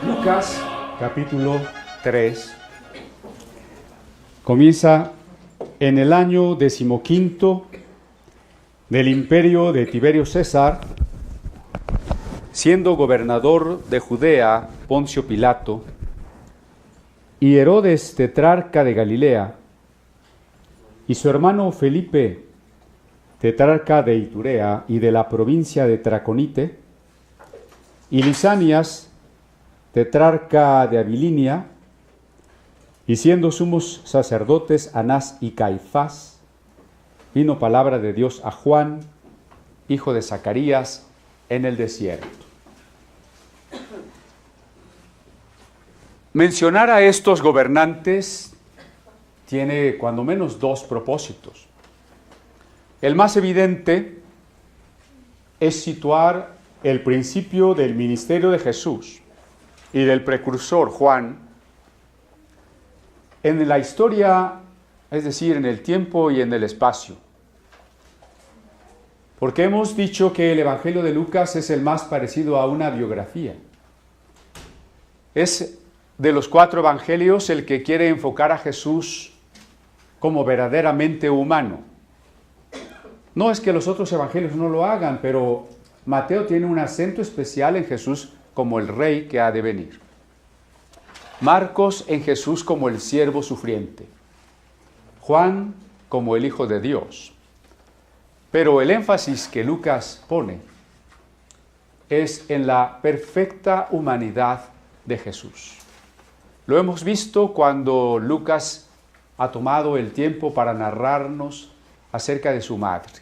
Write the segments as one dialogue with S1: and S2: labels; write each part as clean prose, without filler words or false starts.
S1: Lucas capítulo 3 comienza en el año 15 del imperio de Tiberio César, siendo gobernador de Judea Poncio Pilato y Herodes tetrarca de Galilea y su hermano Felipe tetrarca de Iturea y de la provincia de Traconite y Lisanias tetrarca de Abilinia, y siendo sumos sacerdotes Anás y Caifás, vino palabra de Dios a Juan, hijo de Zacarías, en el desierto. Mencionar a estos gobernantes tiene cuando menos dos propósitos. El más evidente es situar el principio del ministerio de Jesús y del precursor Juan en la historia, es decir, en el tiempo y en el espacio. Porque hemos dicho que el Evangelio de Lucas es el más parecido a una biografía. Es de los 4 evangelios el que quiere enfocar a Jesús como verdaderamente humano. No es que los otros evangelios no lo hagan, pero Mateo tiene un acento especial en Jesús como el rey que ha de venir. Marcos en Jesús como el siervo sufriente. Juan como el Hijo de Dios. Pero el énfasis que Lucas pone es en la perfecta humanidad de Jesús. Lo hemos visto cuando Lucas ha tomado el tiempo para narrarnos acerca de su madre,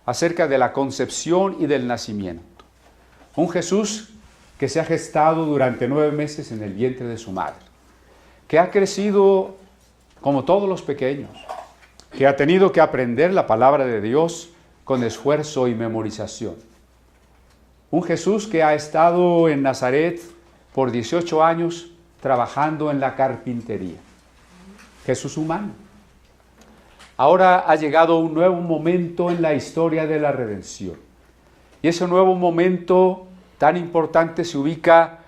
S1: acerca de la concepción y del nacimiento. Un Jesús que se ha gestado durante 9 meses en el vientre de su madre, que ha crecido como todos los pequeños, que ha tenido que aprender la palabra de Dios con esfuerzo y memorización. Un Jesús que ha estado en Nazaret por 18 años trabajando en la carpintería. Jesús humano. Ahora ha llegado un nuevo momento en la historia de la redención. Y ese nuevo momento tan importante se ubica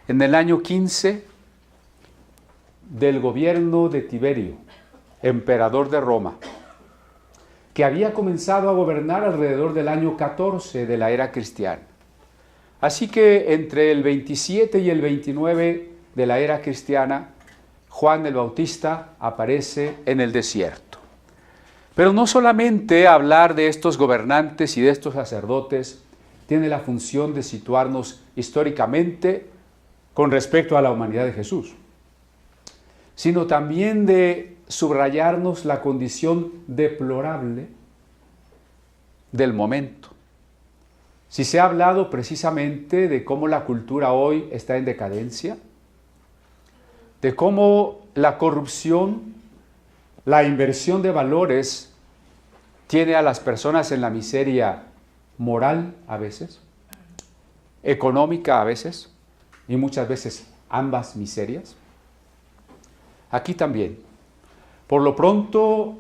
S1: en el año 15 del gobierno de Tiberio, emperador de Roma, que había comenzado a gobernar alrededor del año 14 de la era cristiana. Así que entre el 27 y el 29 de la era cristiana, Juan el Bautista aparece en el desierto. Pero no solamente hablar de estos gobernantes y de estos sacerdotes tiene la función de situarnos históricamente con respecto a la humanidad de Jesús, sino también de subrayarnos la condición deplorable del momento. Si se ha hablado precisamente de cómo la cultura hoy está en decadencia, de cómo la corrupción, la inversión de valores tiene a las personas en la miseria moral a veces, económica a veces, y muchas veces ambas miserias. Aquí también. Por lo pronto,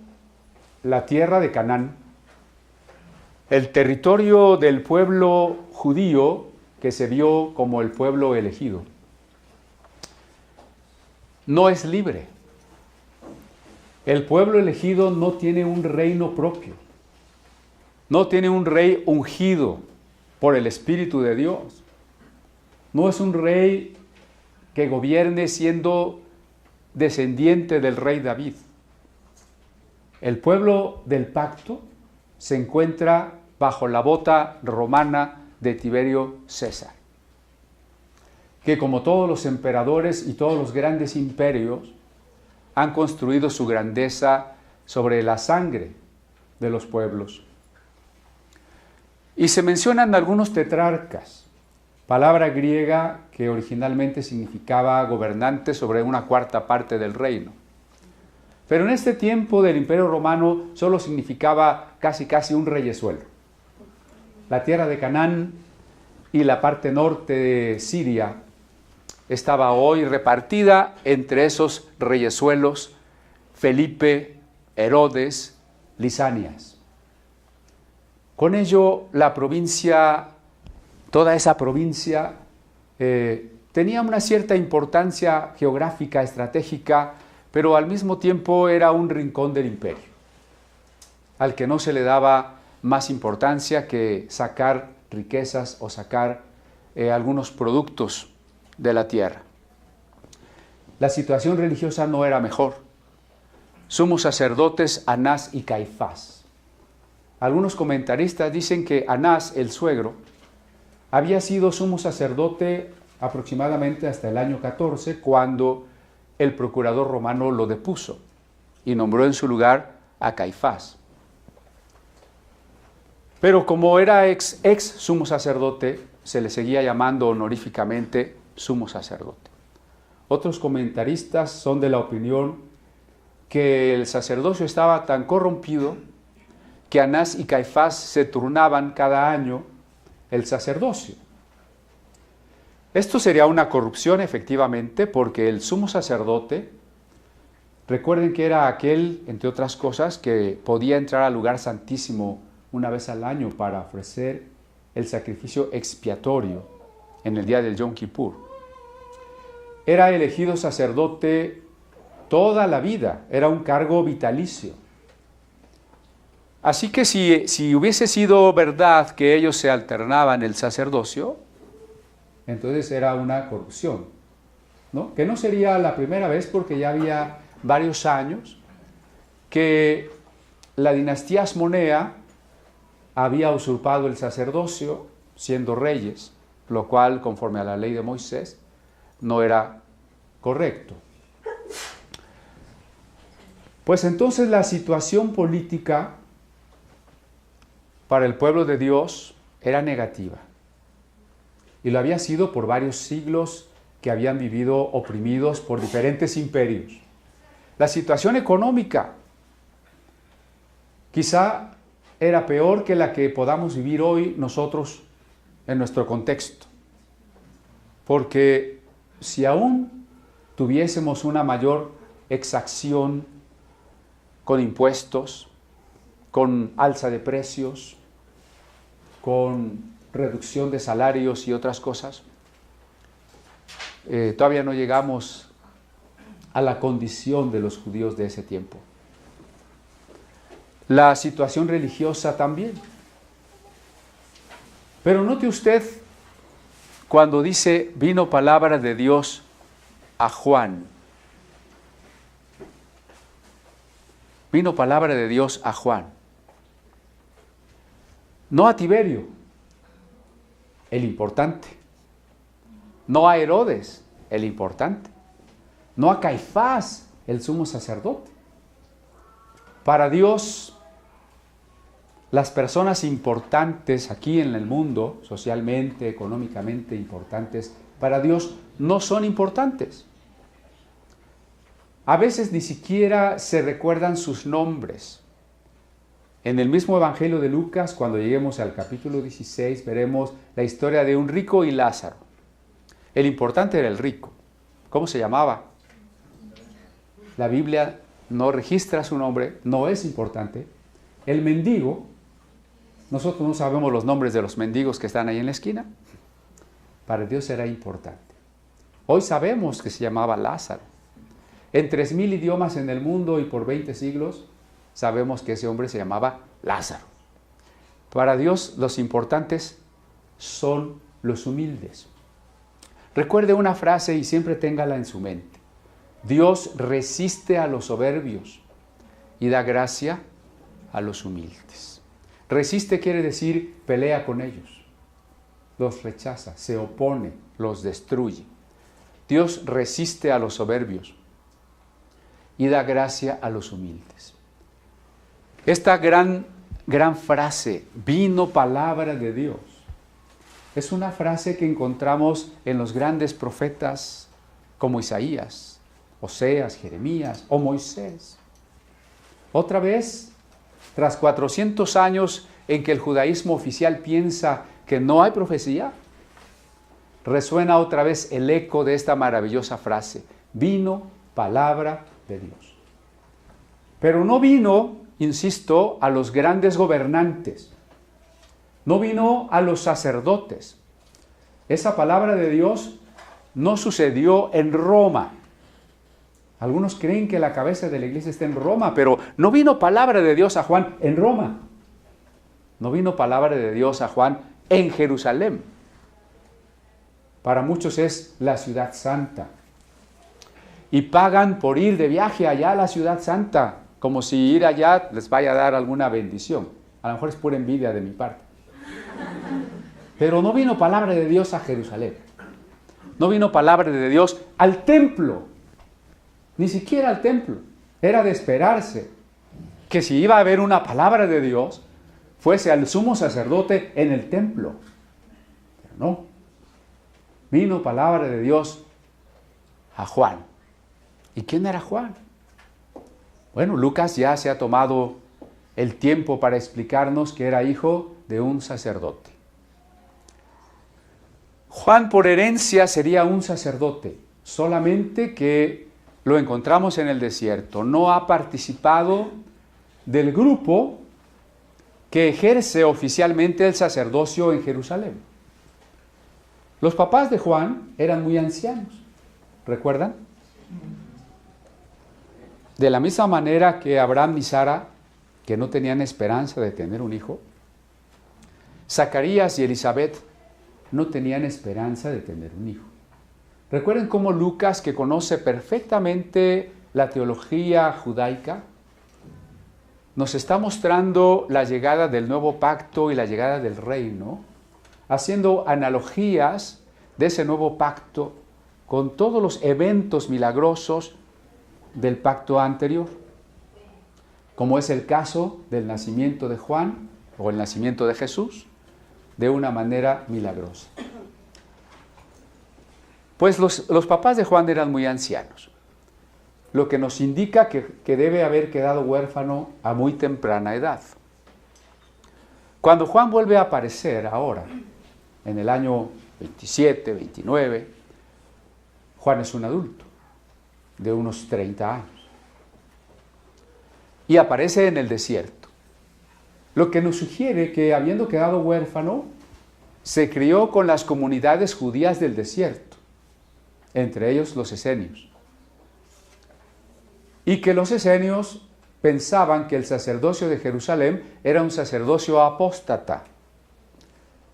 S1: la tierra de Canaán, el territorio del pueblo judío que se vio como el pueblo elegido, no es libre. El pueblo elegido no tiene un reino propio. No tiene un rey ungido por el Espíritu de Dios. No es un rey que gobierne siendo descendiente del rey David. El pueblo del pacto se encuentra bajo la bota romana de Tiberio César, que como todos los emperadores y todos los grandes imperios han construido su grandeza sobre la sangre de los pueblos. Y se mencionan algunos tetrarcas, palabra griega que originalmente significaba gobernante sobre una 4ª parte del reino. Pero en este tiempo del Imperio Romano solo significaba casi un reyesuelo. La tierra de Canaán y la parte norte de Siria estaba hoy repartida entre esos reyesuelos: Felipe, Herodes, Lisanias. Con ello, la provincia, toda esa provincia tenía una cierta importancia geográfica, estratégica, pero al mismo tiempo era un rincón del imperio, al que no se le daba más importancia que sacar riquezas o sacar algunos productos de la tierra. La situación religiosa no era mejor. Sumos sacerdotes Anás y Caifás. Algunos comentaristas dicen que Anás, el suegro, había sido sumo sacerdote aproximadamente hasta el año 14, cuando el procurador romano lo depuso y nombró en su lugar a Caifás. Pero como era ex sumo sacerdote, se le seguía llamando honoríficamente sumo sacerdote. Otros comentaristas son de la opinión que el sacerdocio estaba tan corrompido que Anás y Caifás se turnaban cada año el sacerdocio. Esto sería una corrupción, efectivamente, porque el sumo sacerdote, recuerden que era aquel, entre otras cosas, que podía entrar al lugar santísimo una vez al año para ofrecer el sacrificio expiatorio en el día del Yom Kippur. Era elegido sacerdote toda la vida, era un cargo vitalicio. Así que si hubiese sido verdad que ellos se alternaban el sacerdocio, entonces era una corrupción, ¿no? Que no sería la primera vez, porque ya había varios años que la dinastía Asmonea había usurpado el sacerdocio siendo reyes, lo cual, conforme a la ley de Moisés, no era correcto. Pues entonces la situación política para el pueblo de Dios era negativa. Y lo había sido por varios siglos que habían vivido oprimidos por diferentes imperios. La situación económica quizá era peor que la que podamos vivir hoy nosotros en nuestro contexto. Porque si aún tuviésemos una mayor exacción con impuestos, con alza de precios, con reducción de salarios y otras cosas, todavía no llegamos a la condición de los judíos de ese tiempo. La situación religiosa también. Pero note usted cuando dice vino palabra de Dios a Juan. Vino palabra de Dios a Juan. No a Tiberio, el importante. No a Herodes, el importante. No a Caifás, el sumo sacerdote. Para Dios, las personas importantes aquí en el mundo, socialmente, económicamente importantes, para Dios no son importantes. A veces ni siquiera se recuerdan sus nombres. En el mismo Evangelio de Lucas, cuando lleguemos al capítulo 16, veremos la historia de un rico y Lázaro. El importante era el rico. ¿Cómo se llamaba? La Biblia no registra su nombre, no es importante. El mendigo, nosotros no sabemos los nombres de los mendigos que están ahí en la esquina. Para Dios era importante. Hoy sabemos que se llamaba Lázaro. En 3,000 idiomas en el mundo y por 20 siglos, sabemos que ese hombre se llamaba Lázaro. Para Dios los importantes son los humildes. Recuerde una frase y siempre téngala en su mente. Dios resiste a los soberbios y da gracia a los humildes. Resiste quiere decir pelea con ellos, los rechaza, se opone, los destruye. Dios resiste a los soberbios y da gracia a los humildes. Esta gran frase, vino palabra de Dios, es una frase que encontramos en los grandes profetas como Isaías, Oseas, Jeremías o Moisés. Otra vez, tras 400 años en que el judaísmo oficial piensa que no hay profecía, resuena otra vez el eco de esta maravillosa frase, vino palabra de Dios. Pero no vino, insisto, a los grandes gobernantes, no vino a los sacerdotes. Esa palabra de Dios no sucedió en Roma. Algunos creen que la cabeza de la iglesia está en Roma, pero no vino palabra de Dios a Juan en Roma. No vino palabra de Dios a Juan en Jerusalén. Para muchos es la ciudad santa. Y pagan por ir de viaje allá a la ciudad santa, como si ir allá les vaya a dar alguna bendición. A lo mejor es pura envidia de mi parte. Pero no vino palabra de Dios a Jerusalén. No vino palabra de Dios al templo. Ni siquiera al templo. Era de esperarse que si iba a haber una palabra de Dios, fuese al sumo sacerdote en el templo. Pero no. Vino palabra de Dios a Juan. ¿Y quién era Juan? Bueno, Lucas ya se ha tomado el tiempo para explicarnos que era hijo de un sacerdote. Juan por herencia sería un sacerdote, solamente que lo encontramos en el desierto. No ha participado del grupo que ejerce oficialmente el sacerdocio en Jerusalén. Los papás de Juan eran muy ancianos, ¿recuerdan? De la misma manera que Abraham y Sara, que no tenían esperanza de tener un hijo, Zacarías y Elizabeth no tenían esperanza de tener un hijo. Recuerden cómo Lucas, que conoce perfectamente la teología judaica, nos está mostrando la llegada del nuevo pacto y la llegada del reino, haciendo analogías de ese nuevo pacto con todos los eventos milagrosos del pacto anterior, como es el caso del nacimiento de Juan o el nacimiento de Jesús, de una manera milagrosa. Pues los papás de Juan eran muy ancianos, lo que nos indica que debe haber quedado huérfano a muy temprana edad. Cuando Juan vuelve a aparecer ahora, en el año 27, 29, Juan es un adulto de unos 30 años y aparece en el desierto, lo que nos sugiere que, habiendo quedado huérfano, se crió con las comunidades judías del desierto, entre ellos los esenios, y que los esenios pensaban que el sacerdocio de Jerusalén era un sacerdocio apóstata,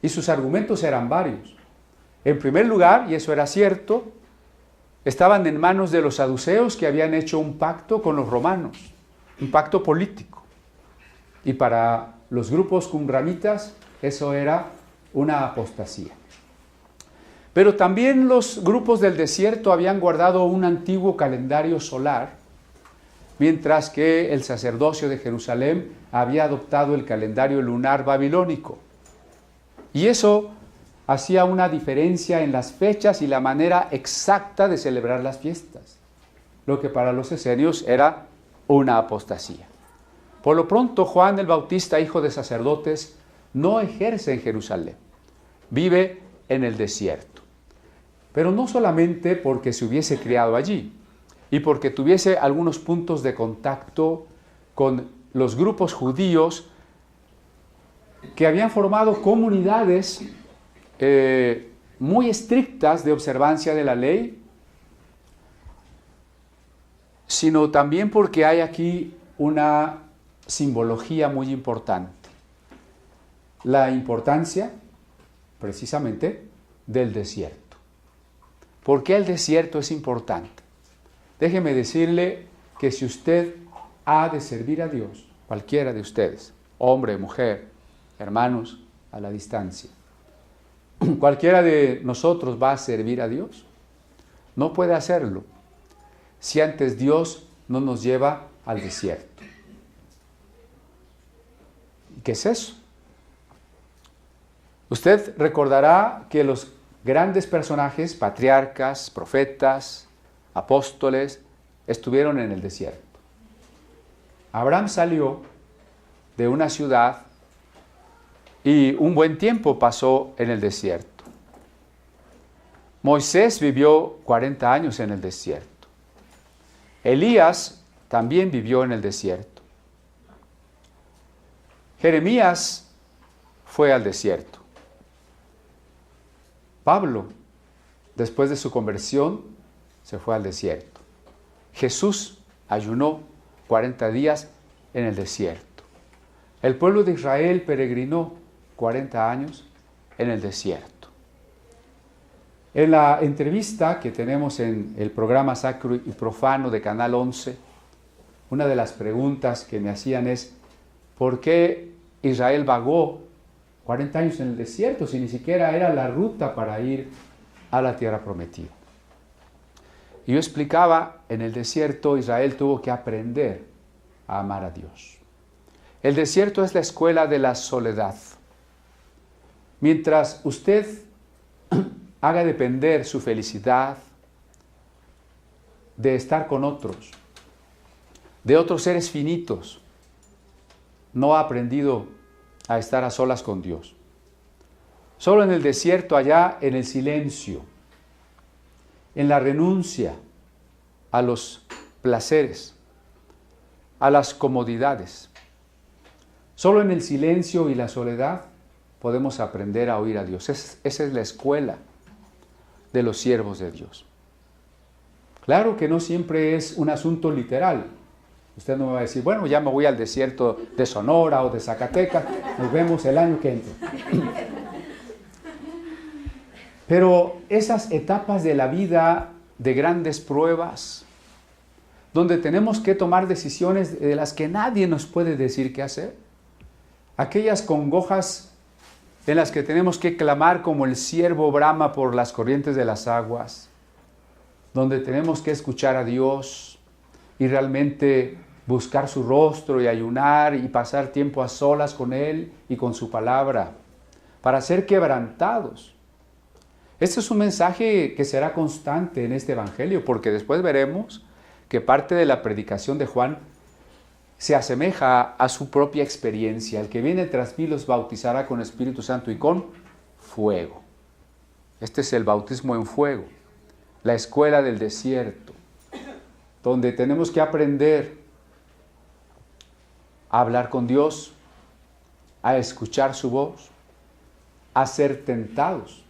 S1: y sus argumentos eran varios. En primer lugar, y eso era cierto, estaban en manos de los saduceos, que habían hecho un pacto con los romanos, un pacto político. Y para los grupos qumranitas eso era una apostasía. Pero también los grupos del desierto habían guardado un antiguo calendario solar, mientras que el sacerdocio de Jerusalén había adoptado el calendario lunar babilónico. Y eso hacía una diferencia en las fechas y la manera exacta de celebrar las fiestas, lo que para los esenios era una apostasía. Por lo pronto, Juan el Bautista, hijo de sacerdotes, no ejerce en Jerusalén, vive en el desierto. Pero no solamente porque se hubiese criado allí y porque tuviese algunos puntos de contacto con los grupos judíos que habían formado comunidades muy estrictas de observancia de la ley, sino también porque hay aquí una simbología muy importante. La importancia, precisamente, del desierto. ¿Por qué el desierto es importante? Déjeme decirle que si usted ha de servir a Dios, cualquiera de ustedes, hombre, mujer, hermanos, a la distancia, cualquiera de nosotros va a servir a Dios, no puede hacerlo si antes Dios no nos lleva al desierto. ¿Qué es eso? Usted recordará que los grandes personajes, patriarcas, profetas, apóstoles, estuvieron en el desierto. Abraham salió de una ciudad y un buen tiempo pasó en el desierto. Moisés vivió 40 años en el desierto. Elías también vivió en el desierto. Jeremías fue al desierto. Pablo después de su conversión, se fue al desierto. Jesús ayunó 40 días en el desierto. El pueblo de Israel peregrinó 40 años en el desierto. En la entrevista que tenemos en el programa Sacro y Profano de Canal 11, una de las preguntas que me hacían es, ¿por qué Israel vagó 40 años en el desierto si ni siquiera era la ruta para ir a la tierra prometida? Y yo explicaba, en el desierto Israel tuvo que aprender a amar a Dios. El desierto es la escuela de la soledad. Mientras usted haga depender su felicidad de estar con otros, de otros seres finitos, no ha aprendido a estar a solas con Dios. Solo en el desierto, allá en el silencio, en la renuncia a los placeres, a las comodidades. Solo en el silencio y la soledad podemos aprender a oír a Dios. Esa es la escuela de los siervos de Dios. Claro que no siempre es un asunto literal. Usted no me va a decir, bueno, ya me voy al desierto de Sonora o de Zacatecas, nos vemos el año que entra. Pero esas etapas de la vida de grandes pruebas, donde tenemos que tomar decisiones de las que nadie nos puede decir qué hacer, aquellas congojas en las que tenemos que clamar como el ciervo brama por las corrientes de las aguas, donde tenemos que escuchar a Dios y realmente buscar su rostro y ayunar y pasar tiempo a solas con Él y con su palabra, para ser quebrantados. Este es un mensaje que será constante en este evangelio, porque después veremos que parte de la predicación de Juan se asemeja a su propia experiencia. El que viene tras mí los bautizará con Espíritu Santo y con fuego. Este es el bautismo en fuego, la escuela del desierto, donde tenemos que aprender a hablar con Dios, a escuchar su voz, a ser tentados.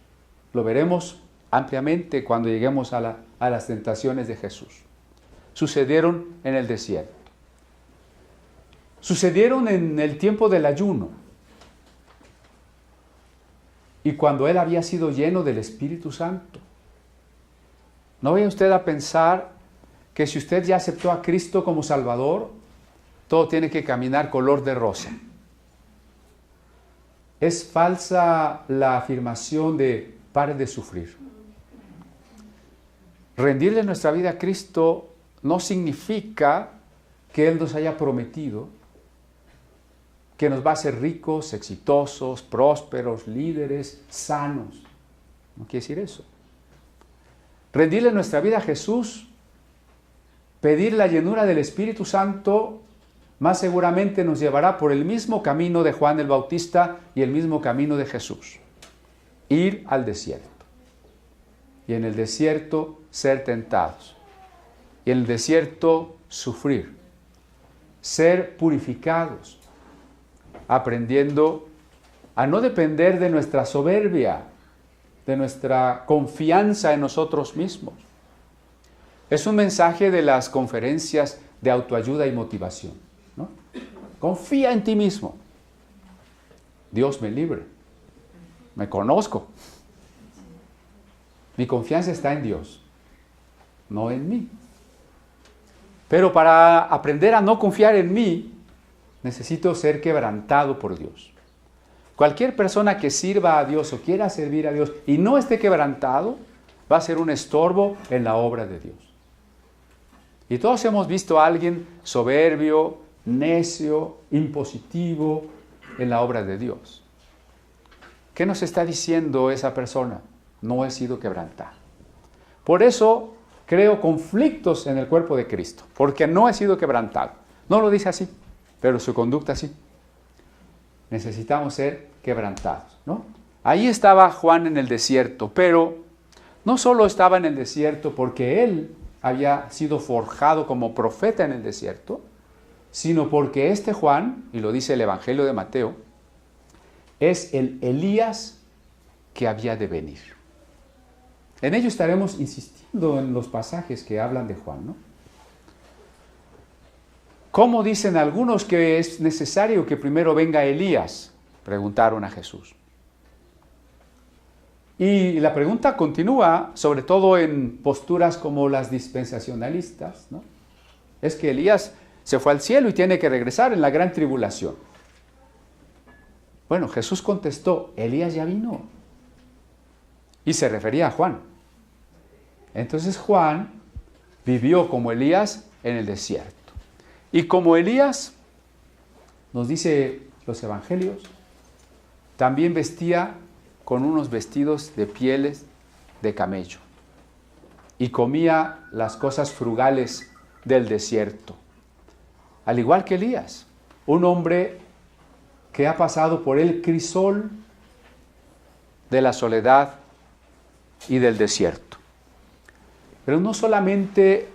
S1: Lo veremos ampliamente cuando lleguemos a las tentaciones de Jesús. Sucedieron en el desierto. Sucedieron en el tiempo del ayuno. Y cuando él había sido lleno del Espíritu Santo. No vaya usted a pensar que si usted ya aceptó a Cristo como Salvador, todo tiene que caminar color de rosa. Es falsa la afirmación de pare de sufrir. Rendirle nuestra vida a Cristo no significa que Él nos haya prometido que nos va a hacer ricos, exitosos, prósperos, líderes, sanos. No quiere decir eso. Rendirle nuestra vida a Jesús, pedir la llenura del Espíritu Santo, más seguramente nos llevará por el mismo camino de Juan el Bautista y el mismo camino de Jesús. Ir al desierto. Y en el desierto ser tentados. Y en el desierto sufrir. Ser purificados. Aprendiendo a no depender de nuestra soberbia, de nuestra confianza en nosotros mismos. Es un mensaje de las conferencias de autoayuda y motivación, ¿no? Confía en ti mismo. Dios me libre. Me conozco. Mi confianza está en Dios, no en mí. Pero para aprender a no confiar en mí, necesito ser quebrantado por Dios. Cualquier persona que sirva a Dios o quiera servir a Dios y no esté quebrantado, va a ser un estorbo en la obra de Dios. Y todos hemos visto a alguien soberbio, necio, impositivo en la obra de Dios. ¿Qué nos está diciendo esa persona? No he sido quebrantado. Por eso creo conflictos en el cuerpo de Cristo, porque no he sido quebrantado. No lo dice así, pero su conducta sí. Necesitamos ser quebrantados, ¿no? Ahí estaba Juan en el desierto, pero no solo estaba en el desierto porque él había sido forjado como profeta en el desierto, sino porque este Juan, y lo dice el Evangelio de Mateo, es el Elías que había de venir. En ello estaremos insistiendo en los pasajes que hablan de Juan, ¿no? ¿Cómo dicen algunos que es necesario que primero venga Elías? Preguntaron a Jesús. Y la pregunta continúa, sobre todo en posturas como las dispensacionalistas, ¿no? Es que Elías se fue al cielo y tiene que regresar en la gran tribulación. Bueno, Jesús contestó, Elías ya vino. Y se refería a Juan. Entonces Juan vivió como Elías en el desierto. Y como Elías, nos dice los evangelios, también vestía con unos vestidos de pieles de camello y comía las cosas frugales del desierto. Al igual que Elías, un hombre que ha pasado por el crisol de la soledad y del desierto. Pero no solamente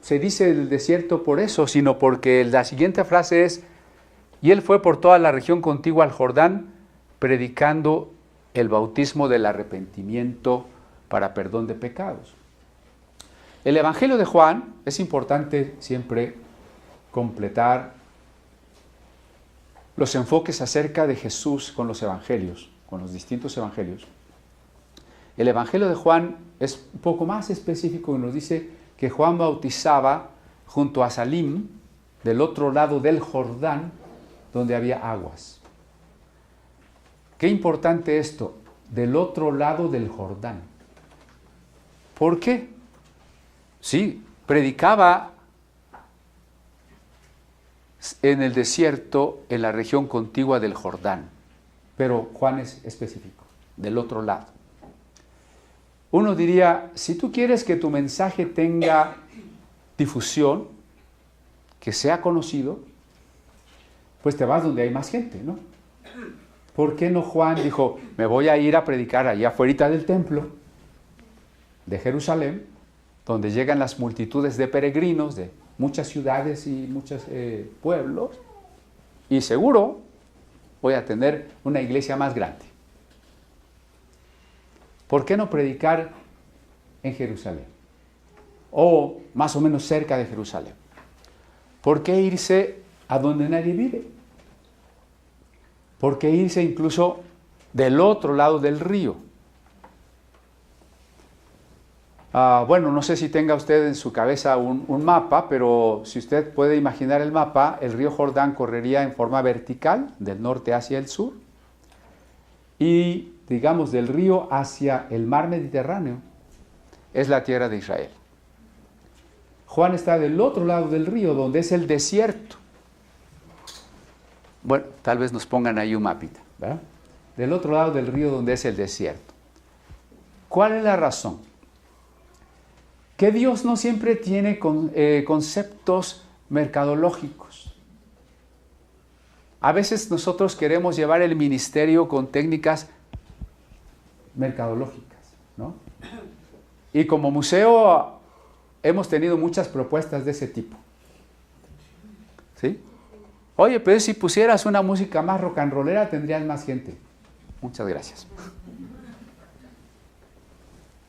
S1: se dice el desierto por eso, sino porque la siguiente frase es, y él fue por toda la región contigua al Jordán, predicando el bautismo del arrepentimiento para perdón de pecados. El Evangelio de Juan, es importante siempre completar los enfoques acerca de Jesús con los evangelios, con los distintos evangelios. El Evangelio de Juan es un poco más específico y nos dice que Juan bautizaba junto a Salim, del otro lado del Jordán, donde había aguas. Qué importante esto, del otro lado del Jordán. ¿Por qué? Sí, predicaba en el desierto, en la región contigua del Jordán, pero Juan es específico, del otro lado. Uno diría, si tú quieres que tu mensaje tenga difusión, que sea conocido, pues te vas donde hay más gente, ¿no? ¿Por qué no Juan dijo, me voy a ir a predicar allá afuera del templo de Jerusalén, donde llegan las multitudes de peregrinos de muchas ciudades y muchos pueblos, y seguro voy a tener una iglesia más grande? ¿Por qué no predicar en Jerusalén? O más o menos cerca de Jerusalén. ¿Por qué irse a donde nadie vive? ¿Por qué irse incluso del otro lado del río? Bueno, no sé si tenga usted en su cabeza un mapa, pero si usted puede imaginar el mapa, el río Jordán correría en forma vertical, del norte hacia el sur, y digamos del río hacia el mar Mediterráneo, es la tierra de Israel. Juan está del otro lado del río, donde es el desierto. Bueno, tal vez nos pongan ahí un mapita, ¿verdad? Del otro lado del río, donde es el desierto. ¿Cuál es la razón? Que Dios no siempre tiene conceptos mercadológicos. A veces nosotros queremos llevar el ministerio con técnicas mercadológicas, ¿no? Y como museo hemos tenido muchas propuestas de ese tipo. ¿Sí? Oye, pero si pusieras una música más rock and rollera tendrías más gente. Muchas gracias.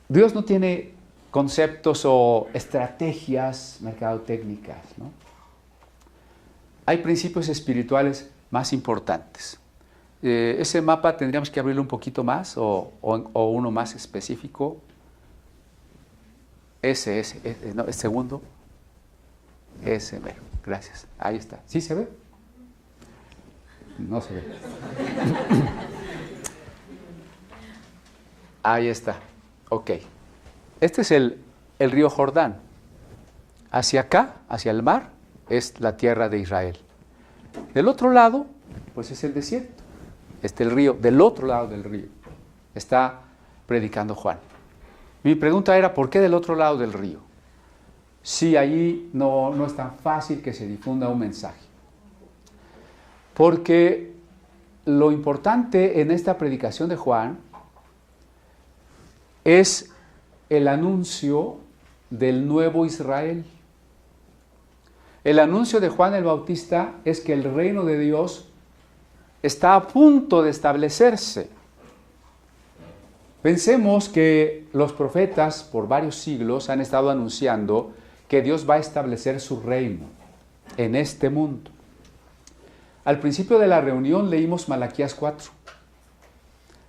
S1: Dios no tiene conceptos o estrategias mercadotécnicas, ¿no? Hay principios espirituales más importantes. Ese mapa tendríamos que abrirlo un poquito más o uno más específico. Ese, no, el segundo. Ese, mero. Gracias. Ahí está. ¿Sí se ve? No se ve. Ahí está. Ok. Este es el río Jordán. Hacia acá, hacia el mar, es la tierra de Israel. Del otro lado, pues es el desierto. El río, del otro lado del río, está predicando Juan. Mi pregunta era, ¿por qué del otro lado del río? Si allí no es tan fácil que se difunda un mensaje. Porque lo importante en esta predicación de Juan es el anuncio del nuevo Israel. El anuncio de Juan el Bautista es que el reino de Dios está a punto de establecerse. Pensemos que los profetas por varios siglos han estado anunciando que Dios va a establecer su reino en este mundo. Al principio de la reunión leímos Malaquías 4.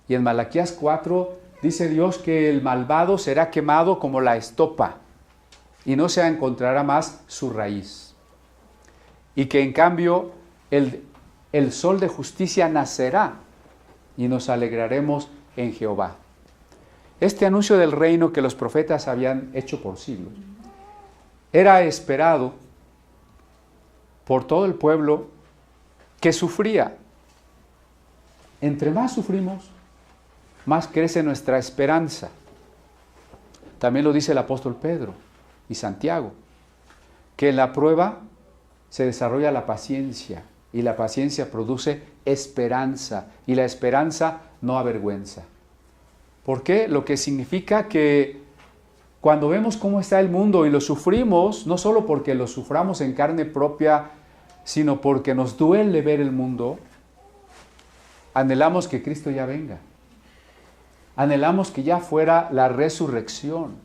S1: Y en Malaquías 4 dice Dios que el malvado será quemado como la estopa y no se encontrará más su raíz. Y que en cambio el sol de justicia nacerá y nos alegraremos en Jehová. Este anuncio del reino que los profetas habían hecho por siglos era esperado por todo el pueblo que sufría. Entre más sufrimos, más crece nuestra esperanza. También lo dice el apóstol Pedro y Santiago, que en la prueba se desarrolla la paciencia y la paciencia produce esperanza y la esperanza no avergüenza. ¿Por qué? Lo que significa que cuando vemos cómo está el mundo y lo sufrimos, no solo porque lo suframos en carne propia, sino porque nos duele ver el mundo, anhelamos que Cristo ya venga. Anhelamos que ya fuera la resurrección.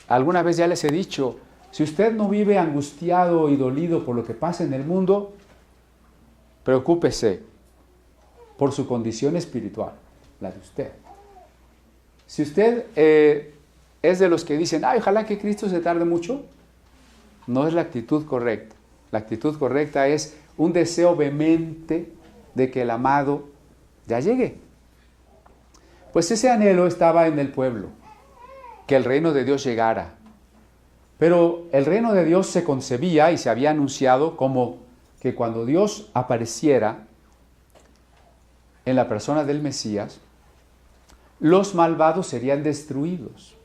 S1: Alguna vez ya les he dicho, si usted no vive angustiado y dolido por lo que pasa en el mundo, preocúpese por su condición espiritual, la de usted. Si usted es de los que dicen, ay, ojalá que Cristo se tarde mucho, no es la actitud correcta. La actitud correcta es un deseo vehemente de que el amado ya llegue. Pues ese anhelo estaba en el pueblo, que el reino de Dios llegara. Pero el reino de Dios se concebía y se había anunciado como que cuando Dios apareciera en la persona del Mesías, los malvados serían destruidos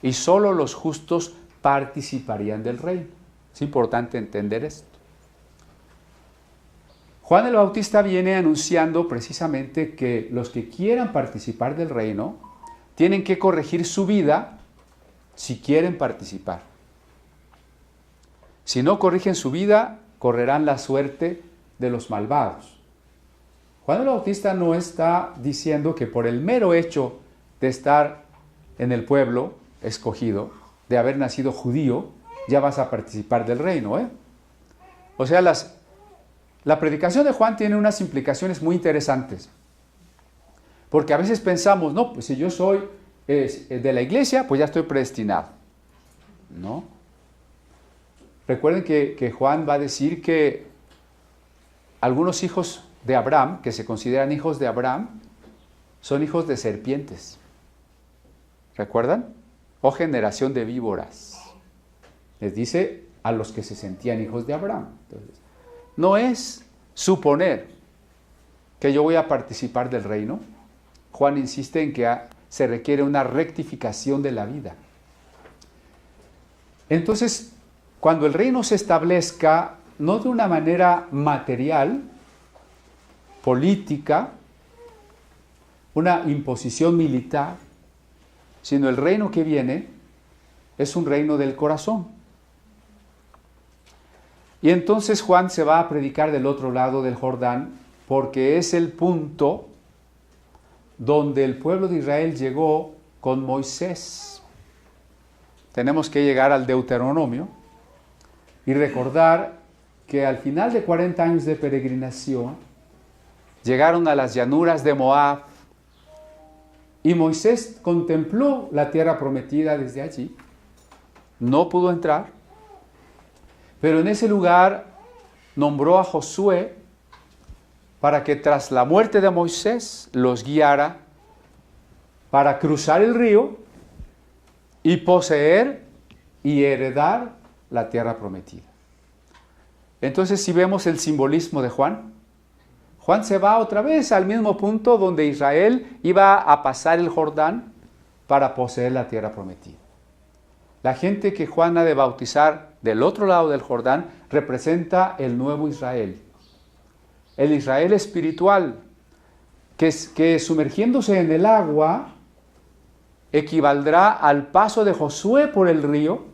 S1: y solo los justos participarían del reino. Es importante entender esto. Juan el Bautista viene anunciando precisamente que los que quieran participar del reino tienen que corregir su vida si quieren participar. Si no corrigen su vida, correrán la suerte de los malvados. Juan el Bautista no está diciendo que por el mero hecho de estar en el pueblo escogido, de haber nacido judío, ya vas a participar del reino, O sea, la predicación de Juan tiene unas implicaciones muy interesantes. Porque a veces pensamos, no, pues si yo soy de la iglesia, pues ya estoy predestinado. ¿No? Recuerden que Juan va a decir que algunos hijos de Abraham, que se consideran hijos de Abraham, son hijos de serpientes. ¿Recuerdan? O generación de víboras. Les dice a los que se sentían hijos de Abraham. Entonces, no es suponer que yo voy a participar del reino. Juan insiste en que se requiere una rectificación de la vida. Entonces, cuando el reino se establezca, no de una manera material, política, una imposición militar, sino el reino que viene es un reino del corazón. Y entonces Juan se va a predicar del otro lado del Jordán, porque es el punto donde el pueblo de Israel llegó con Moisés. Tenemos que llegar al Deuteronomio y recordar que al final de 40 años de peregrinación, llegaron a las llanuras de Moab y Moisés contempló la tierra prometida desde allí. No pudo entrar, pero en ese lugar nombró a Josué para que tras la muerte de Moisés los guiara para cruzar el río y poseer y heredar la tierra prometida. Entonces, si vemos el simbolismo de Juan, Juan se va otra vez al mismo punto donde Israel iba a pasar el Jordán para poseer la tierra prometida. La gente que Juan ha de bautizar del otro lado del Jordán representa el nuevo Israel. El Israel espiritual, que sumergiéndose en el agua equivaldrá al paso de Josué por el río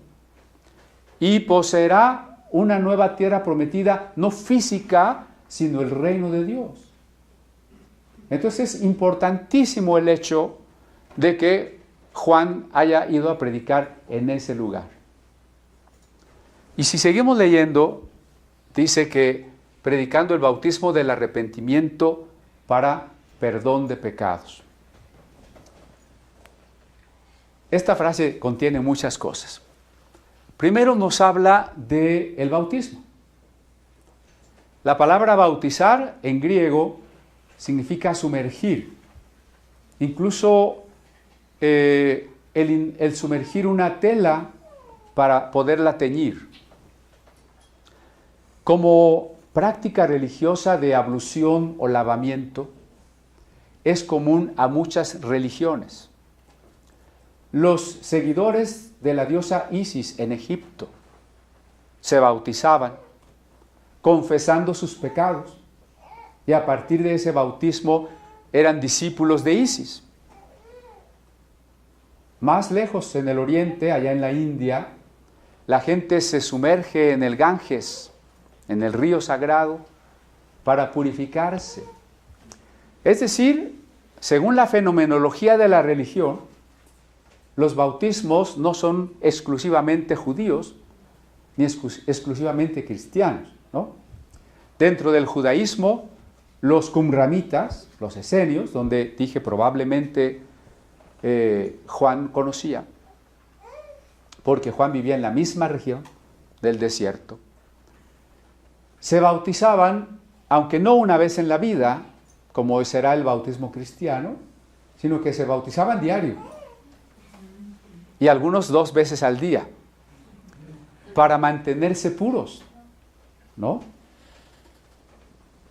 S1: y poseerá una nueva tierra prometida, no física, sino el reino de Dios. Entonces es importantísimo el hecho de que Juan haya ido a predicar en ese lugar. Y si seguimos leyendo, dice que predicando el bautismo del arrepentimiento para perdón de pecados. Esta frase contiene muchas cosas. Primero nos habla del bautismo. La palabra bautizar en griego significa sumergir. Incluso el sumergir una tela para poderla teñir. Como práctica religiosa de ablución o lavamiento, es común a muchas religiones. Los seguidores de la diosa Isis en Egipto se bautizaban confesando sus pecados y a partir de ese bautismo eran discípulos de Isis. Más lejos en el oriente, allá en la India, la gente se sumerge en el Ganges, en el río sagrado, para purificarse. Es decir, según la fenomenología de la religión, los bautismos no son exclusivamente judíos ni exclusivamente cristianos, ¿no? Dentro del judaísmo, los qumranitas, los esenios, donde dije probablemente Juan conocía, porque Juan vivía en la misma región del desierto, se bautizaban, aunque no una vez en la vida, como será el bautismo cristiano, sino que se bautizaban diario, y algunos 2 veces al día, para mantenerse puros, ¿no?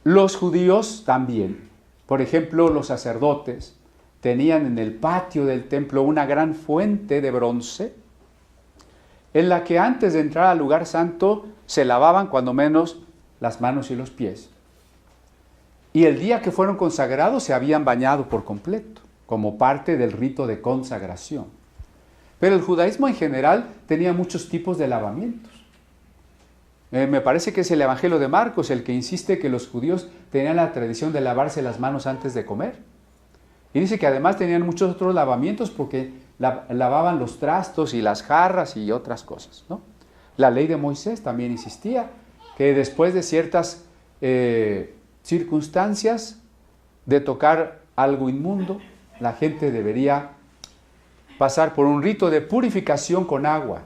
S1: Los judíos también. Por ejemplo, los sacerdotes tenían en el patio del templo una gran fuente de bronce, en la que antes de entrar al lugar santo se lavaban cuando menos las manos y los pies. Y el día que fueron consagrados se habían bañado por completo, como parte del rito de consagración. Pero el judaísmo en general tenía muchos tipos de lavamientos. Me parece que es el Evangelio de Marcos el que insiste que los judíos tenían la tradición de lavarse las manos antes de comer. Y dice que además tenían muchos otros lavamientos porque lavaban los trastos y las jarras y otras cosas, ¿no? La ley de Moisés también insistía que después de ciertas circunstancias de tocar algo inmundo, la gente debería pasar por un rito de purificación con agua.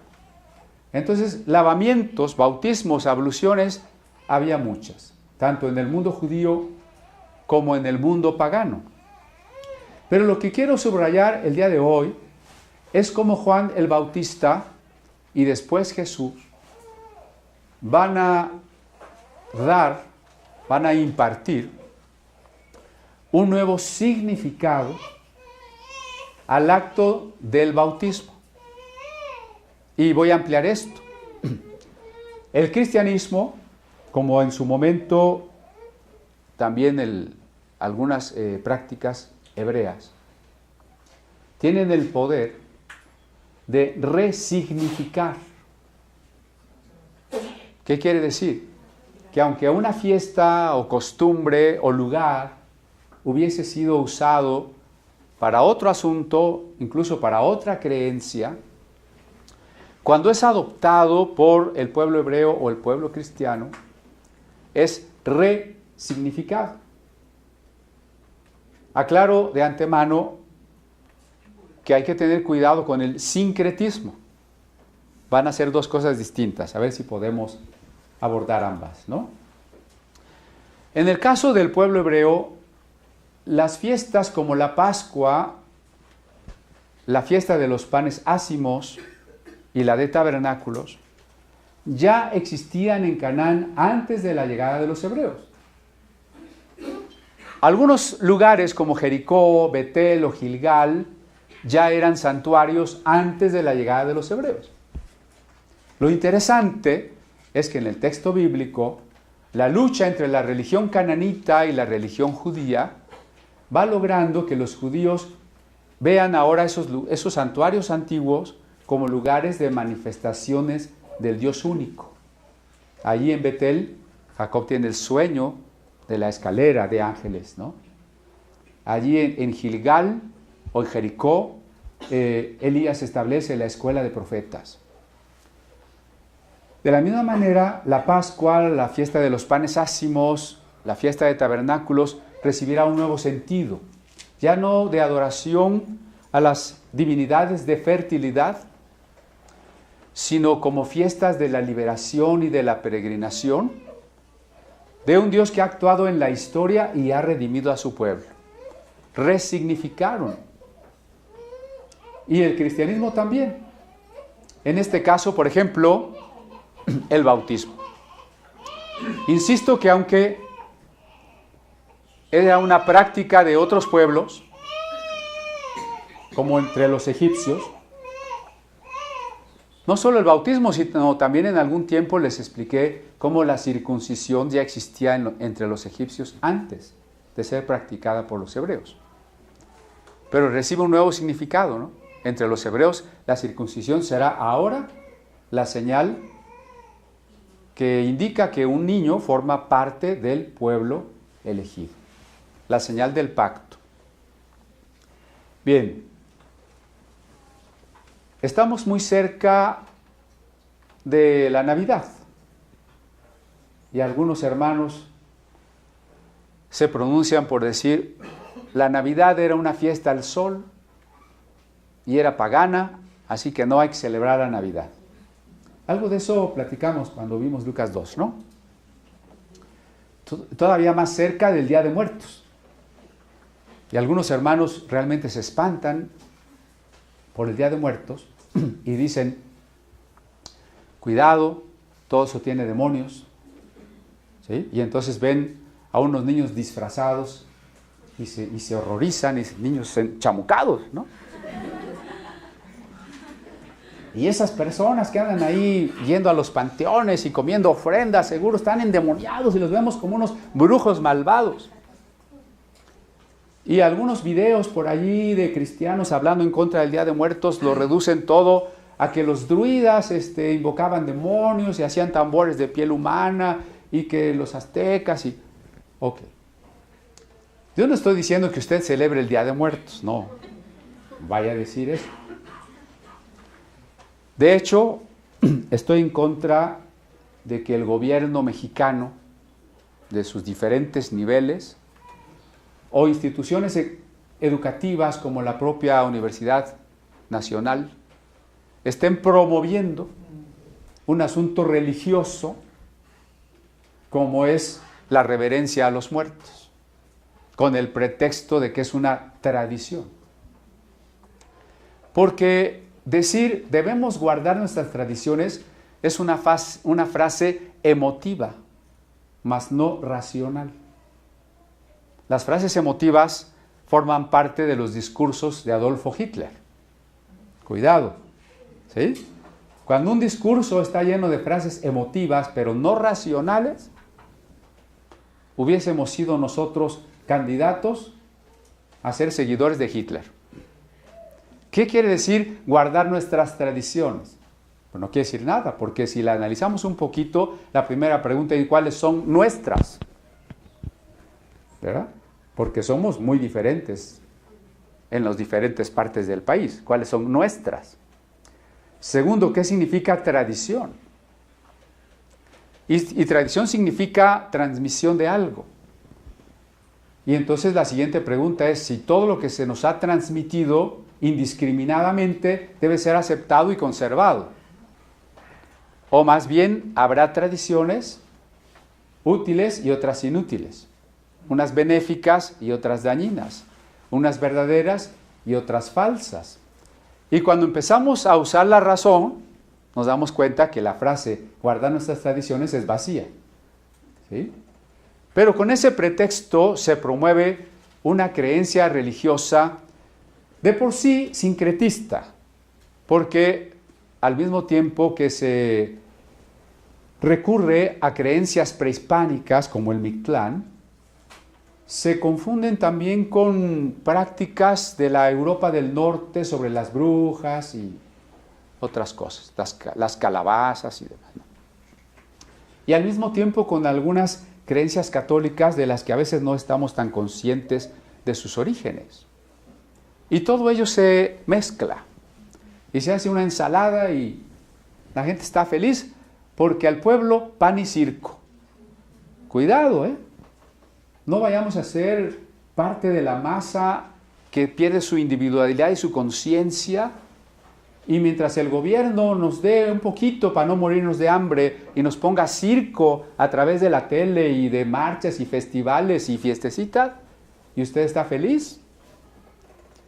S1: Entonces, lavamientos, bautismos, abluciones, había muchas, tanto en el mundo judío como en el mundo pagano. Pero lo que quiero subrayar el día de hoy es cómo Juan el Bautista y después Jesús van a impartir un nuevo significado al acto del bautismo. Y voy a ampliar esto. El cristianismo, como en su momento también algunas prácticas hebreas, tienen el poder de resignificar. ¿Qué quiere decir? Que aunque una fiesta o costumbre o lugar hubiese sido usado para otro asunto, incluso para otra creencia, cuando es adoptado por el pueblo hebreo o el pueblo cristiano, es resignificado. Aclaro de antemano que hay que tener cuidado con el sincretismo. Van a ser 2 cosas distintas, a ver si podemos abordar ambas, ¿no? En el caso del pueblo hebreo, las fiestas como la Pascua, la fiesta de los panes ácimos y la de tabernáculos, ya existían en Canaán antes de la llegada de los hebreos. Algunos lugares como Jericó, Betel o Gilgal ya eran santuarios antes de la llegada de los hebreos. Lo interesante es que en el texto bíblico, la lucha entre la religión cananita y la religión judía va logrando que los judíos vean ahora esos santuarios antiguos como lugares de manifestaciones del Dios único. Allí en Betel, Jacob tiene el sueño de la escalera de ángeles, ¿no? Allí en Gilgal, o en Jericó, Elías establece la escuela de profetas. De la misma manera, la Pascua, la fiesta de los panes ácimos, la fiesta de tabernáculos, recibirá un nuevo sentido, ya no de adoración a las divinidades de fertilidad, sino como fiestas de la liberación y de la peregrinación, de un Dios que ha actuado en la historia y ha redimido a su pueblo. Resignificaron. Y el cristianismo también. En este caso, por ejemplo, el bautismo. Insisto que aunque era una práctica de otros pueblos, como entre los egipcios, no solo el bautismo, sino también en algún tiempo les expliqué cómo la circuncisión ya existía entre los egipcios antes de ser practicada por los hebreos. Pero recibe un nuevo significado, ¿no? Entre los hebreos, la circuncisión será ahora la señal que indica que un niño forma parte del pueblo elegido. La señal del pacto. Bien. Estamos muy cerca de la Navidad y algunos hermanos se pronuncian por decir, la Navidad era una fiesta al sol y era pagana, así que no hay que celebrar la Navidad. Algo de eso platicamos cuando vimos Lucas 2, ¿no? Todavía más cerca del Día de Muertos. Y algunos hermanos realmente se espantan por el Día de Muertos y dicen, cuidado, todo eso tiene demonios, ¿sí? Y entonces ven a unos niños disfrazados y se horrorizan, y niños chamucados, ¿no? Y esas personas que andan ahí yendo a los panteones y comiendo ofrendas, seguro están endemoniados y los vemos como unos brujos malvados. Y algunos videos por allí de cristianos hablando en contra del Día de Muertos lo reducen todo a que los druidas invocaban demonios y hacían tambores de piel humana y que los aztecas y... Ok. Yo no estoy diciendo que usted celebre el Día de Muertos, no. Vaya a decir eso. De hecho, estoy en contra de que el gobierno mexicano, de sus diferentes niveles, o instituciones educativas como la propia Universidad Nacional, estén promoviendo un asunto religioso como es la reverencia a los muertos, con el pretexto de que es una tradición. Porque decir debemos guardar nuestras tradiciones es una frase emotiva, mas no racional. Las frases emotivas forman parte de los discursos de Adolfo Hitler. Cuidado, ¿sí? Cuando un discurso está lleno de frases emotivas, pero no racionales, hubiésemos sido nosotros candidatos a ser seguidores de Hitler. ¿Qué quiere decir guardar nuestras tradiciones? Pues no quiere decir nada, porque si la analizamos un poquito, la primera pregunta es ¿cuáles son nuestras? ¿Verdad? Porque somos muy diferentes en las diferentes partes del país. ¿Cuáles son nuestras? Segundo, ¿qué significa tradición? Y tradición significa transmisión de algo. Y entonces la siguiente pregunta es si todo lo que se nos ha transmitido indiscriminadamente debe ser aceptado y conservado. O más bien habrá tradiciones útiles y otras inútiles. Unas benéficas y otras dañinas. Unas verdaderas y otras falsas. Y cuando empezamos a usar la razón, nos damos cuenta que la frase guardar nuestras tradiciones es vacía. ¿Sí? Pero con ese pretexto se promueve una creencia religiosa de por sí sincretista, porque al mismo tiempo que se recurre a creencias prehispánicas como el Mictlán, se confunden también con prácticas de la Europa del Norte sobre las brujas y otras cosas, las calabazas y demás, ¿no? Y al mismo tiempo con algunas creencias católicas de las que a veces no estamos tan conscientes de sus orígenes. Y todo ello se mezcla. Y se hace una ensalada y la gente está feliz porque al pueblo pan y circo. Cuidado, ¿eh? No vayamos a ser parte de la masa que pierde su individualidad y su conciencia, y mientras el gobierno nos dé un poquito para no morirnos de hambre y nos ponga circo a través de la tele y de marchas y festivales y fiestecitas, y usted está feliz,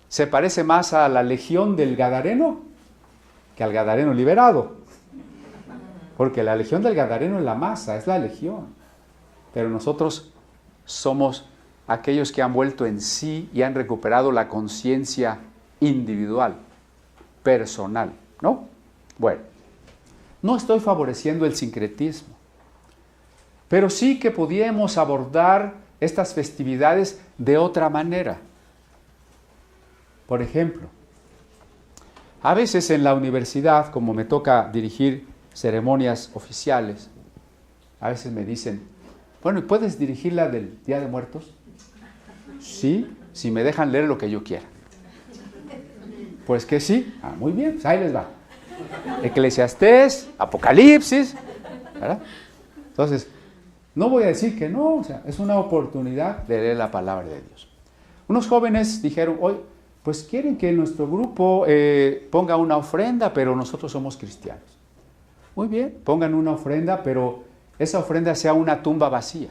S1: se parece más a la legión del Gadareno que al Gadareno liberado. Porque la legión del Gadareno es la masa, es la legión. Pero nosotros somos aquellos que han vuelto en sí y han recuperado la conciencia individual, personal, ¿no? Bueno, no estoy favoreciendo el sincretismo, pero sí que podíamos abordar estas festividades de otra manera. Por ejemplo, a veces en la universidad, como me toca dirigir ceremonias oficiales, a veces me dicen, bueno, ¿y puedes dirigir la del Día de Muertos? Sí, si me dejan leer lo que yo quiera. Pues que sí. Muy bien, pues ahí les va. Eclesiastés, Apocalipsis, ¿verdad? Entonces, no voy a decir que no, o sea, es una oportunidad de leer la palabra de Dios. Unos jóvenes dijeron, hoy, pues quieren que nuestro grupo ponga una ofrenda, pero nosotros somos cristianos. Muy bien, pongan una ofrenda, pero esa ofrenda sea una tumba vacía,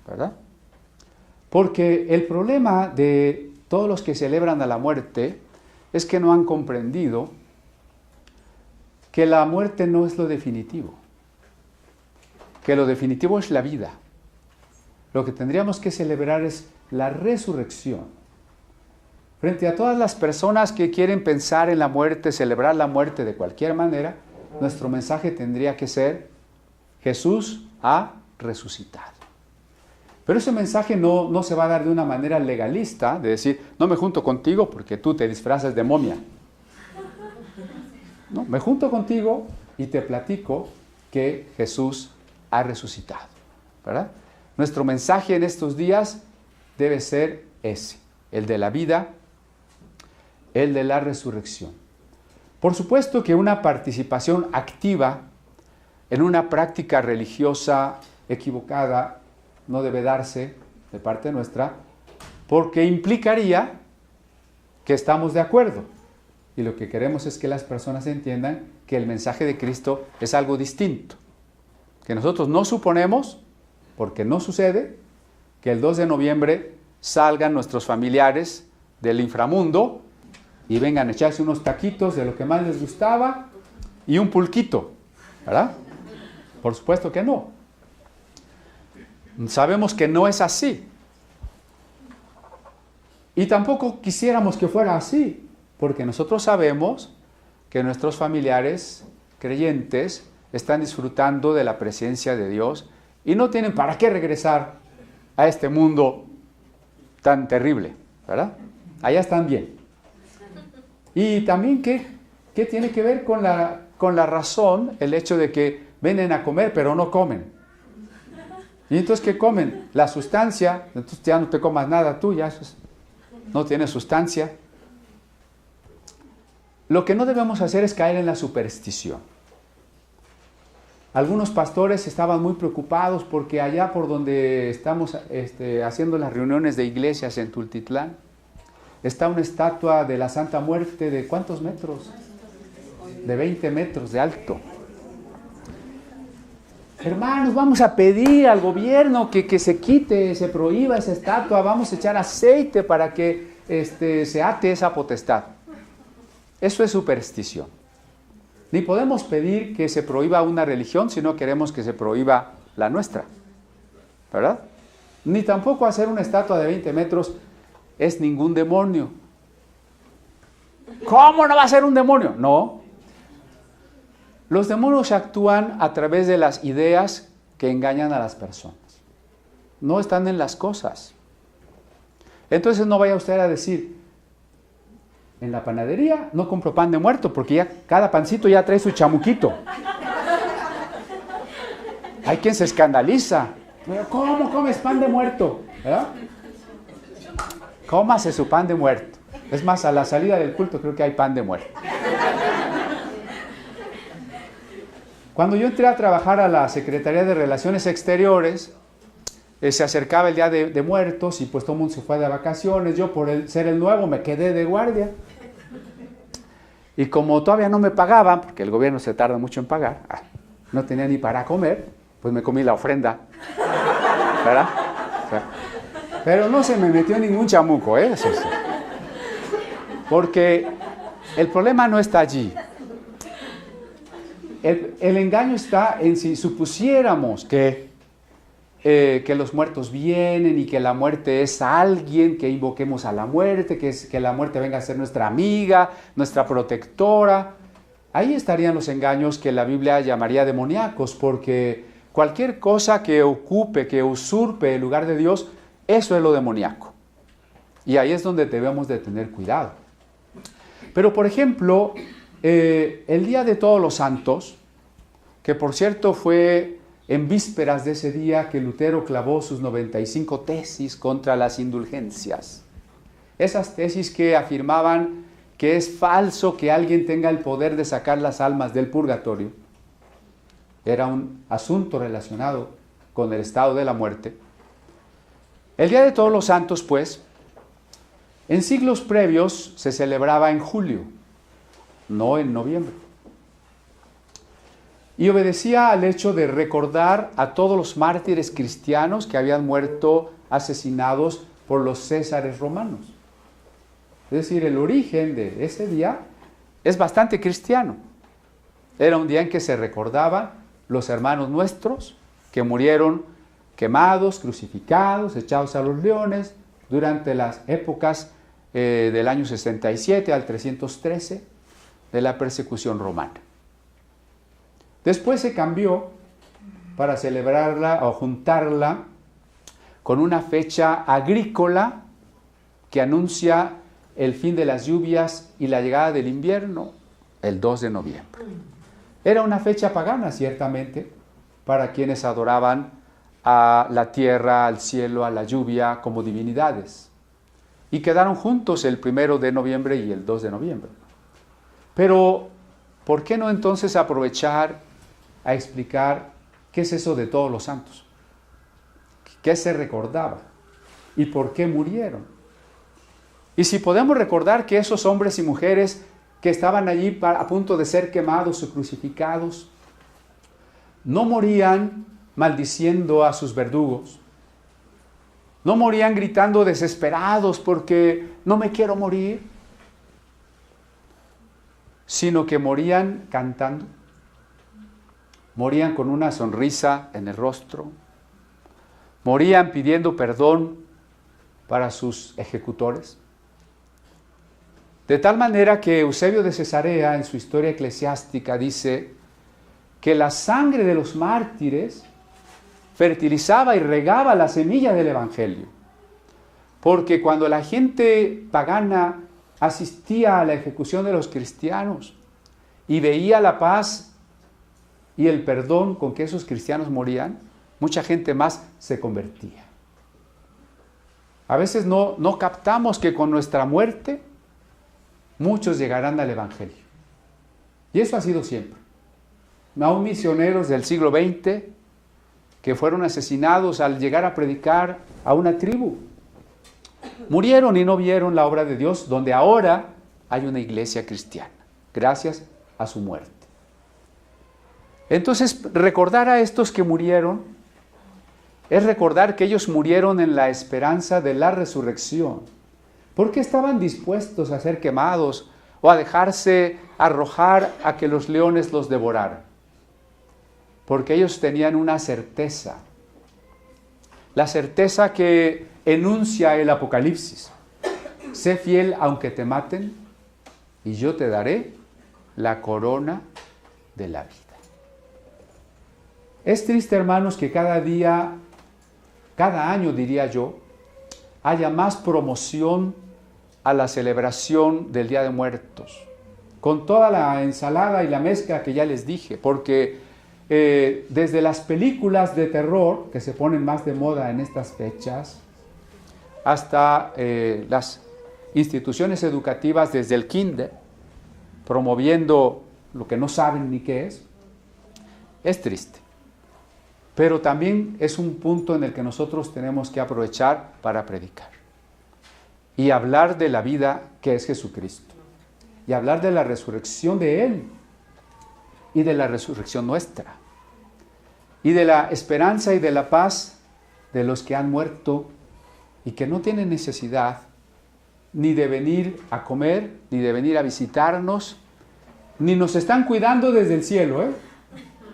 S1: ¿verdad? Porque el problema de todos los que celebran a la muerte es que no han comprendido que la muerte no es lo definitivo, que lo definitivo es la vida. Lo que tendríamos que celebrar es la resurrección. Frente a todas las personas que quieren pensar en la muerte, celebrar la muerte de cualquier manera, nuestro mensaje tendría que ser: Jesús ha resucitado. Pero ese mensaje no se va a dar de una manera legalista, de decir, no me junto contigo porque tú te disfrazas de momia. No, me junto contigo y te platico que Jesús ha resucitado, ¿verdad? Nuestro mensaje en estos días debe ser ese, el de la vida, el de la resurrección. Por supuesto que una participación activa en una práctica religiosa equivocada no debe darse de parte nuestra, porque implicaría que estamos de acuerdo. Y lo que queremos es que las personas entiendan que el mensaje de Cristo es algo distinto. Que nosotros no suponemos, porque no sucede, que el 2 de noviembre salgan nuestros familiares del inframundo y vengan a echarse unos taquitos de lo que más les gustaba y un pulquito, ¿verdad? Por supuesto que no. Sabemos que no es así. Y tampoco quisiéramos que fuera así, porque nosotros sabemos que nuestros familiares creyentes están disfrutando de la presencia de Dios y no tienen para qué regresar a este mundo tan terrible, ¿verdad? Allá están bien. Y también, ¿qué tiene que ver con la razón el hecho de que vienen a comer pero no comen? ¿Y entonces qué comen? La sustancia. Entonces ya no te comas nada tú, ya eso no tiene sustancia. Lo que no debemos hacer es caer en la superstición. Algunos pastores estaban muy preocupados porque allá por donde estamos haciendo las reuniones de iglesias en Tultitlán, está una estatua de la Santa Muerte de ¿cuántos metros? De 20 metros de alto. Hermanos, vamos a pedir al gobierno que se quite, se prohíba esa estatua, vamos a echar aceite para que se ate esa potestad. Eso es superstición. Ni podemos pedir que se prohíba una religión si no queremos que se prohíba la nuestra, ¿verdad? Ni tampoco hacer una estatua de 20 metros es ningún demonio. ¿Cómo no va a ser un demonio? No. Los demonios actúan a través de las ideas que engañan a las personas. No están en las cosas. Entonces no vaya usted a decir, en la panadería no compro pan de muerto porque ya cada pancito ya trae su chamuquito. Hay quien se escandaliza. ¿Cómo comes pan de muerto? ¿Verdad? Cómase su pan de muerto. Es más, a la salida del culto creo que hay pan de muerto. Cuando yo entré a trabajar a la Secretaría de Relaciones Exteriores, se acercaba el Día de Muertos y pues todo el mundo se fue de vacaciones. Yo, por ser el nuevo, me quedé de guardia. Y como todavía no me pagaban, porque el gobierno se tarda mucho en pagar, no tenía ni para comer, pues me comí la ofrenda. ¿Verdad? O sea, pero no se me metió ningún chamuco, ¿eh? Eso sí. Porque el problema no está allí. El engaño está en si supusiéramos que los muertos vienen y que la muerte es alguien, que invoquemos a la muerte, que la muerte venga a ser nuestra amiga, nuestra protectora. Ahí estarían los engaños que la Biblia llamaría demoníacos, porque cualquier cosa que ocupe, que usurpe el lugar de Dios, eso es lo demoníaco. Y ahí es donde debemos de tener cuidado. Pero, por ejemplo, el Día de Todos los Santos, que por cierto fue en vísperas de ese día que Lutero clavó sus 95 tesis contra las indulgencias. Esas tesis que afirmaban que es falso que alguien tenga el poder de sacar las almas del purgatorio. Era un asunto relacionado con el estado de la muerte. El Día de Todos los Santos, pues, en siglos previos se celebraba en julio, no en noviembre. Y obedecía al hecho de recordar a todos los mártires cristianos que habían muerto asesinados por los césares romanos. Es decir, el origen de ese día es bastante cristiano. Era un día en que se recordaban los hermanos nuestros que murieron quemados, crucificados, echados a los leones durante las épocas del año 67 al 313 de la persecución romana. Después se cambió para celebrarla o juntarla con una fecha agrícola que anuncia el fin de las lluvias y la llegada del invierno, el 2 de noviembre. Era una fecha pagana, ciertamente, para quienes adoraban a la tierra, al cielo, a la lluvia como divinidades. Y quedaron juntos el 1 de noviembre y el 2 de noviembre. Pero, ¿por qué no entonces aprovechar a explicar qué es eso de todos los santos? ¿Qué se recordaba? ¿Y por qué murieron? Y si podemos recordar que esos hombres y mujeres que estaban allí a punto de ser quemados o crucificados, no morían maldiciendo a sus verdugos, no morían gritando desesperados porque no me quiero morir, sino que morían cantando, morían con una sonrisa en el rostro, morían pidiendo perdón para sus ejecutores. De tal manera que Eusebio de Cesarea en su historia eclesiástica dice que la sangre de los mártires fertilizaba y regaba la semilla del Evangelio. Porque cuando la gente pagana asistía a la ejecución de los cristianos y veía la paz y el perdón con que esos cristianos morían, mucha gente más se convertía. A veces no captamos que con nuestra muerte muchos llegarán al Evangelio. Y eso ha sido siempre. Aún misioneros del siglo XX que fueron asesinados al llegar a predicar a una tribu, murieron y no vieron la obra de Dios, donde ahora hay una iglesia cristiana, gracias a su muerte. Entonces, recordar a estos que murieron es recordar que ellos murieron en la esperanza de la resurrección, porque estaban dispuestos a ser quemados o a dejarse arrojar a que los leones los devoraran. Porque ellos tenían una certeza, la certeza que enuncia el Apocalipsis: sé fiel aunque te maten y yo te daré la corona de la vida. Es triste, hermanos, que cada día, cada año diría yo, haya más promoción a la celebración del Día de Muertos, con toda la ensalada y la mezcla que ya les dije, porque desde las películas de terror, que se ponen más de moda en estas fechas, hasta las instituciones educativas desde el kinder, promoviendo lo que no saben ni qué es triste. Pero también es un punto en el que nosotros tenemos que aprovechar para predicar y hablar de la vida que es Jesucristo y hablar de la resurrección de Él y de la resurrección nuestra y de la esperanza y de la paz de los que han muerto y que no tienen necesidad ni de venir a comer, ni de venir a visitarnos, ni nos están cuidando desde el cielo,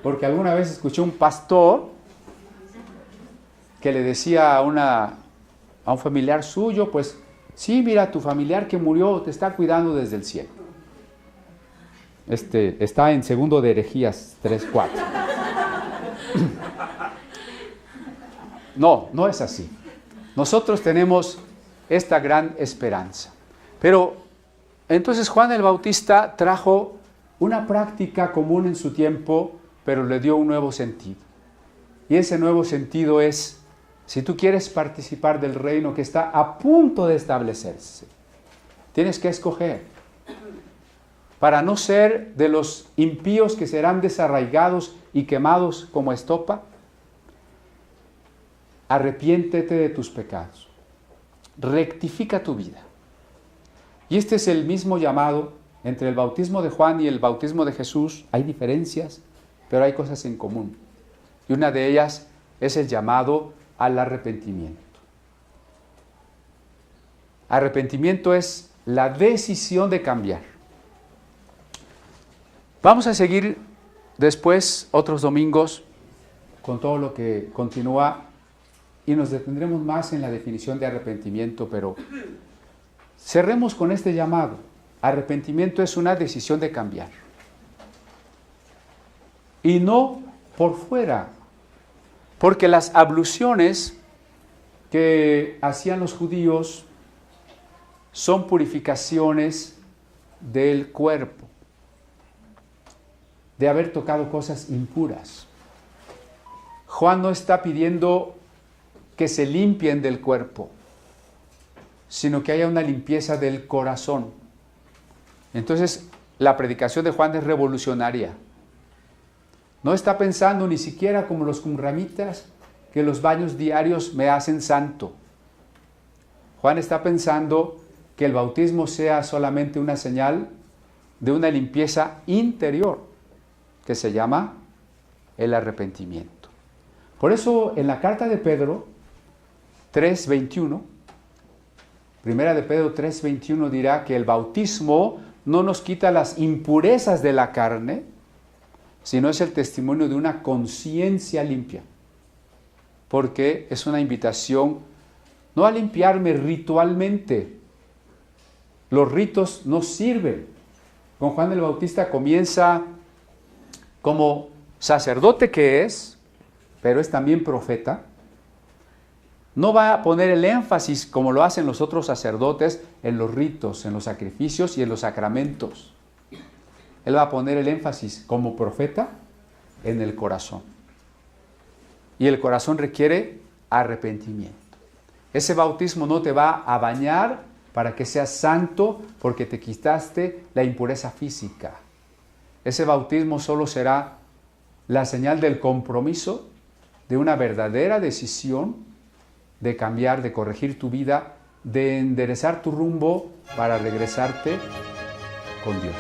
S1: porque alguna vez escuché un pastor que le decía a un familiar suyo, pues, sí, mira, tu familiar que murió te está cuidando desde el cielo. Está en 2 de Herejías 3:4. No es así. Nosotros tenemos esta gran esperanza. Pero entonces Juan el Bautista trajo una práctica común en su tiempo, pero le dio un nuevo sentido. Y ese nuevo sentido es, si tú quieres participar del reino que está a punto de establecerse, tienes que escoger. Para no ser de los impíos que serán desarraigados y quemados como estopa, arrepiéntete de tus pecados. Rectifica tu vida. Y este es el mismo llamado entre el bautismo de Juan y el bautismo de Jesús. Hay diferencias, pero hay cosas en común. Y una de ellas es el llamado al arrepentimiento. Arrepentimiento es la decisión de cambiar. Vamos a seguir después, otros domingos, con todo lo que continúa y nos detendremos más en la definición de arrepentimiento, pero cerremos con este llamado. Arrepentimiento es una decisión de cambiar. Y no por fuera, porque las abluciones que hacían los judíos son purificaciones del cuerpo, de haber tocado cosas impuras. Juan no está pidiendo que se limpien del cuerpo, sino que haya una limpieza del corazón. Entonces, la predicación de Juan es revolucionaria. No está pensando ni siquiera como los qumramitas, que los baños diarios me hacen santo. Juan está pensando que el bautismo sea solamente una señal de una limpieza interior, que se llama el arrepentimiento. Por eso, en la carta de Pedro 3:21, primera de Pedro 3:21 dirá que el bautismo no nos quita las impurezas de la carne, sino es el testimonio de una conciencia limpia, porque es una invitación no a limpiarme ritualmente. Los ritos no sirven. Con Juan el Bautista comienza como sacerdote que es, pero es también profeta. No va a poner el énfasis, como lo hacen los otros sacerdotes, en los ritos, en los sacrificios y en los sacramentos. Él va a poner el énfasis como profeta en el corazón. Y el corazón requiere arrepentimiento. Ese bautismo no te va a bañar para que seas santo porque te quitaste la impureza física. Ese bautismo solo será la señal del compromiso de una verdadera decisión de cambiar, de corregir tu vida, de enderezar tu rumbo para regresarte con Dios.